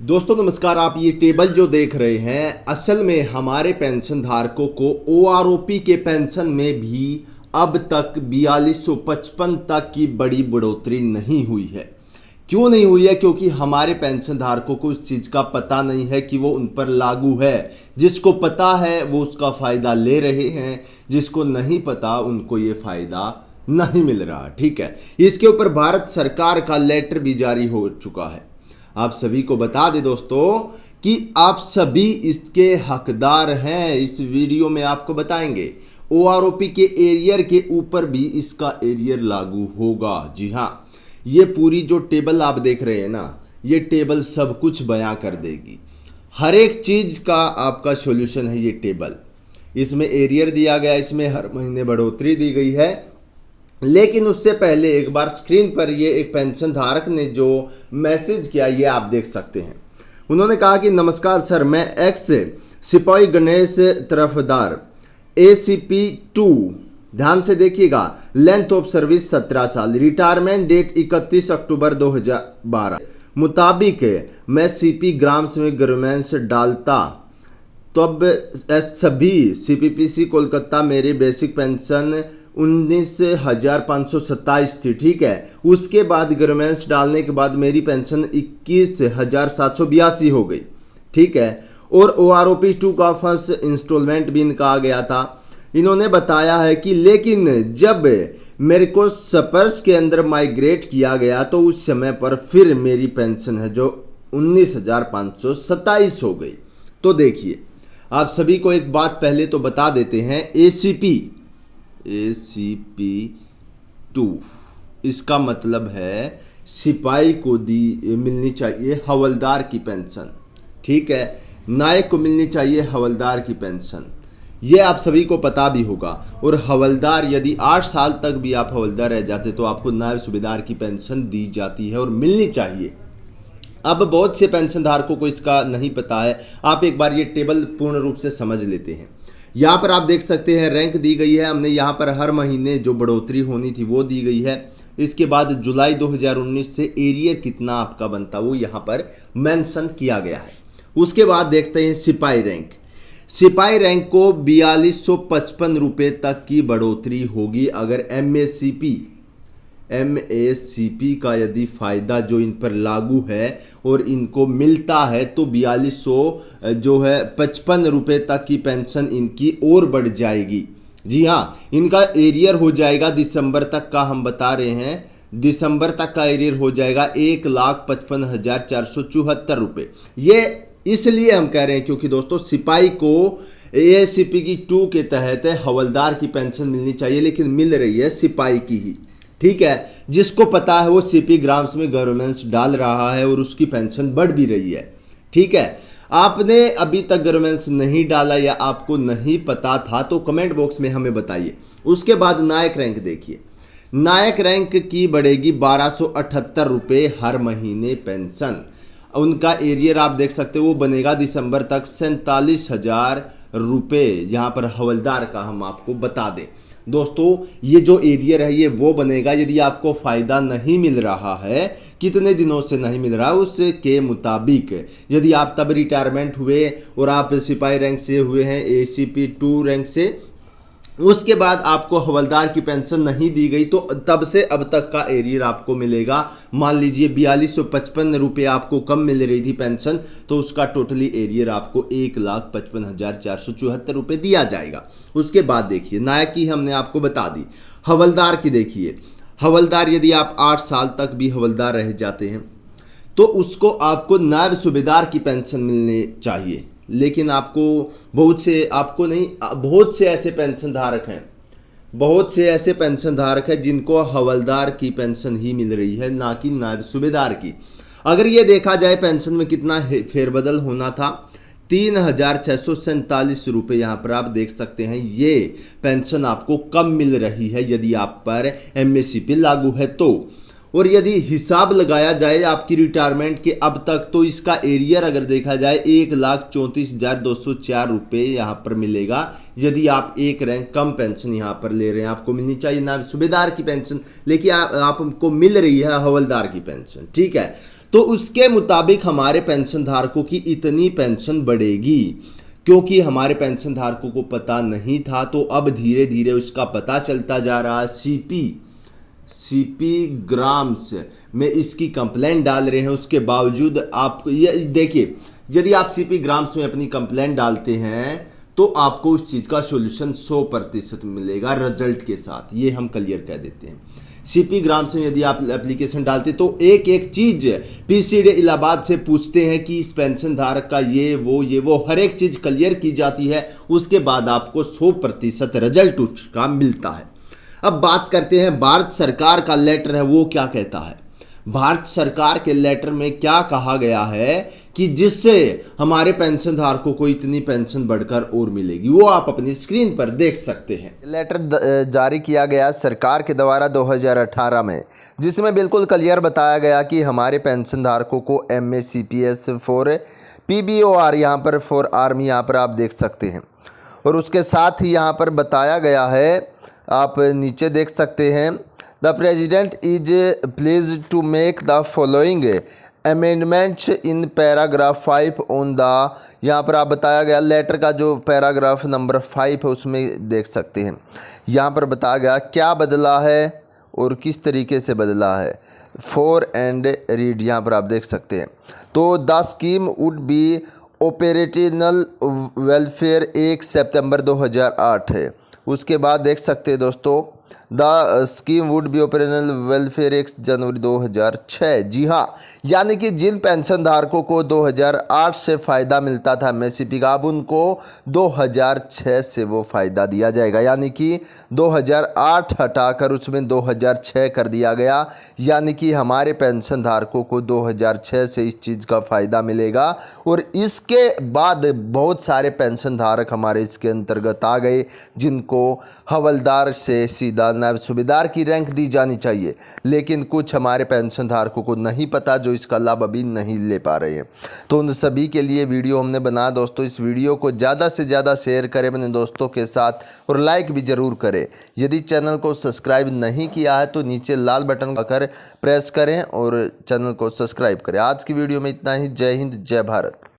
दोस्तों नमस्कार। आप ये टेबल जो देख रहे हैं असल में हमारे पेंशन धारकों को ओआरओपी के पेंशन में भी अब तक 4255 तक की बड़ी बढ़ोतरी नहीं हुई है। क्यों नहीं हुई है? क्योंकि हमारे पेंशन धारकों को इस चीज़ का पता नहीं है कि वो उन पर लागू है। जिसको पता है वो उसका फ़ायदा ले रहे हैं, जिसको नहीं पता उनको ये फ़ायदा नहीं मिल रहा। ठीक है, इसके ऊपर भारत सरकार का लेटर भी जारी हो चुका है। आप सभी को बता दें दोस्तों कि आप सभी इसके हकदार हैं। इस वीडियो में आपको बताएंगे ओआरओपी के एरियर के ऊपर भी इसका एरियर लागू होगा। जी हाँ, ये पूरी जो टेबल आप देख रहे हैं ना, ये टेबल सब कुछ बयां कर देगी। हर एक चीज़ का आपका सॉल्यूशन है ये टेबल। इसमें एरियर दिया गया, इसमें हर महीने बढ़ोतरी दी गई है। लेकिन उससे पहले एक बार स्क्रीन पर ये एक पेंशन धारक ने जो मैसेज किया ये आप देख सकते हैं। उन्होंने कहा कि नमस्कार सर, मैं एक्स सिपाही गणेश तरफदार ACP 2, ध्यान से देखिएगा, लेंथ ऑफ सर्विस 17 साल, रिटायरमेंट डेट 31 अक्टूबर 2012 मुताबिक मैं CP ग्राम्स में गवर्नमेंट डालता तब सभी CPPC कोलकाता मेरी बेसिक पेंशन 19,527 थी। ठीक है, उसके बाद गवर्नमेंट्स डालने के बाद मेरी पेंशन 21,782 हो गई। ठीक है, और OROP 2 का फर्स्ट इंस्टॉलमेंट भी इनका आ गया था। इन्होंने बताया है कि लेकिन जब मेरे को स्पर्श के अंदर माइग्रेट किया गया तो उस समय पर फिर मेरी पेंशन है जो 19,527 हो गई। तो देखिए, आप सभी को एक बात पहले तो बता देते हैं, ACP 2 इसका मतलब है सिपाही को मिलनी चाहिए हवलदार की पेंशन। ठीक है, नायक को मिलनी चाहिए हवलदार की पेंशन। ये आप सभी को पता भी होगा। और हवलदार यदि 8 साल तक भी आप हवलदार रह जाते तो आपको नायब सूबेदार की पेंशन दी जाती है और मिलनी चाहिए। अब बहुत से पेंशन धारकों को इसका नहीं पता है। आप एक बार ये टेबल पूर्ण रूप से समझ लेते हैं। यहाँ पर आप देख सकते हैं रैंक दी गई है। हमने यहाँ पर हर महीने जो बढ़ोतरी होनी थी वो दी गई है। इसके बाद जुलाई 2019 से एरियर कितना आपका बनता वो यहाँ पर मेंशन किया गया है। उसके बाद देखते हैं सिपाही रैंक। सिपाही रैंक को 4255 रुपये तक की बढ़ोतरी होगी अगर MACP का यदि फ़ायदा जो इन पर लागू है और इनको मिलता है तो 4255 रुपये तक की पेंशन इनकी और बढ़ जाएगी। जी हाँ, इनका एरियर हो जाएगा दिसंबर तक का, हम बता रहे हैं दिसंबर तक का एरियर हो जाएगा 1,55,474 रुपये। ये इसलिए हम कह रहे हैं क्योंकि दोस्तों सिपाही को ACP की 2 के तहत हवलदार की पेंशन मिलनी चाहिए, लेकिन मिल रही है सिपाही की ही। ठीक है, जिसको पता है वो CP ग्राम्स में गवर्नमेंट डाल रहा है और उसकी पेंशन बढ़ भी रही है। ठीक है, आपने अभी तक गवर्नमेंट नहीं डाला या आपको नहीं पता था तो कमेंट बॉक्स में हमें बताइए। उसके बाद नायक रैंक देखिए, नायक रैंक की बढ़ेगी 1278 रुपये हर महीने पेंशन। उनका एरियर आप देख सकते हो वो बनेगा दिसंबर तक 47,000 रुपये। यहाँ पर हवलदार का हम आपको बता दें दोस्तों, ये जो एरियर है ये वो बनेगा यदि आपको फ़ायदा नहीं मिल रहा है, कितने दिनों से नहीं मिल रहा है उसके मुताबिक। यदि आप तब रिटायरमेंट हुए और आप सिपाही रैंक से हुए हैं ACP 2 रैंक से, उसके बाद आपको हवलदार की पेंशन नहीं दी गई तो तब से अब तक का एरियर आपको मिलेगा। मान लीजिए 4255 रुपये आपको कम मिल रही थी पेंशन, तो उसका टोटली एरियर आपको 1,55,474 रुपये दिया जाएगा। उसके बाद देखिए नायक की हमने आपको बता दी। हवलदार की देखिए, हवलदार यदि आप 8 साल तक भी हवलदार रह जाते हैं तो उसको आपको नायब सूबेदार की पेंशन मिलनी चाहिए। लेकिन आपको बहुत से ऐसे पेंशन धारक हैं, बहुत से ऐसे पेंशन धारक हैं जिनको हवलदार की पेंशन ही मिल रही है, ना कि नायब सूबेदार की। अगर ये देखा जाए पेंशन में कितना फेरबदल होना था, 3,647 रुपये यहाँ पर आप देख सकते हैं। ये पेंशन आपको कम मिल रही है यदि आप पर MACP लागू है तो। और यदि हिसाब लगाया जाए आपकी रिटायरमेंट के अब तक तो इसका एरियर अगर देखा जाए 1,34,204 रुपये यहाँ पर मिलेगा यदि आप एक रैंक कम पेंशन यहाँ पर ले रहे हैं। आपको मिलनी चाहिए ना सूबेदार की पेंशन, लेकिन आपको मिल रही है हवलदार की पेंशन। ठीक है, तो उसके मुताबिक हमारे पेंशन धारकों की इतनी पेंशन बढ़ेगी। क्योंकि हमारे पेंशन धारकों को पता नहीं था, तो अब धीरे धीरे उसका पता चलता जा रहा है। सीपी ग्राम्स में इसकी कंप्लेंट डाल रहे हैं, उसके बावजूद आप ये देखिए, यदि आप सीपी ग्राम्स में अपनी कंप्लेंट डालते हैं तो आपको उस चीज़ का सोल्यूशन 100% मिलेगा रिजल्ट के साथ, ये हम क्लियर कह देते हैं। सीपी ग्राम्स में यदि आप एप्लीकेशन डालते तो एक एक चीज़ पीसीडी इलाहाबाद से पूछते हैं कि इस पेंशन धारक का ये वो हर एक चीज़ क्लियर की जाती है, उसके बाद आपको 100% रिजल्ट उसका मिलता है। अब बात करते हैं भारत सरकार का लेटर है, वो क्या कहता है। भारत सरकार के लेटर में क्या कहा गया है कि जिससे हमारे पेंशन धारकों को इतनी पेंशन बढ़कर और मिलेगी, वो आप अपनी स्क्रीन पर देख सकते हैं। लेटर जारी किया गया सरकार के द्वारा 2018 में, जिसमें बिल्कुल क्लियर बताया गया कि हमारे पेंशन धारकों को MACPS फॉर PBOR यहाँ पर फॉर आर्मी यहाँ पर आप देख सकते हैं, और उसके साथ ही यहाँ पर बताया गया है, आप नीचे देख सकते हैं, the president is please to make the following amendments in paragraph 5 on the, यहाँ पर आप बताया गया लेटर का जो पैराग्राफ नंबर 5 है उसमें देख सकते हैं। यहाँ पर बताया गया क्या बदला है और किस तरीके से बदला है। फॉर एंड रीड यहाँ पर आप देख सकते हैं। तो the scheme would be operational welfare 1 सितंबर 2008 है। उसके बाद देख सकते हैं दोस्तों, the scheme would be operational welfare 1 जनवरी 2006। जी हाँ, यानी कि जिन पेंशन धारकों को 2008 से फ़ायदा मिलता था MACP का, अब उनको 2006 से वो फ़ायदा दिया जाएगा, यानी कि 2008 हटाकर उसमें 2006 कर दिया गया, यानी कि हमारे पेंशन धारकों को 2006 से इस चीज़ का फ़ायदा मिलेगा। और इसके बाद बहुत सारे पेंशन धारक हमारे इसके अंतर्गत आ गए, जिनको हवलदार से सीधा नायब सूबेदार की रैंक दी जानी चाहिए, लेकिन कुछ हमारे पेंशन धारकों को नहीं पता, जो इसका लाभ अभी नहीं ले पा रहे हैं। तो उन सभी के लिए वीडियो हमने बनाया दोस्तों। इस वीडियो को ज़्यादा से ज़्यादा शेयर करें अपने दोस्तों के साथ, और लाइक भी ज़रूर करें। यदि चैनल को सब्सक्राइब नहीं किया है तो नीचे लाल बटन आकर प्रेस करें और चैनल को सब्सक्राइब करें। आज की वीडियो में इतना ही। जय हिंद, जय भारत।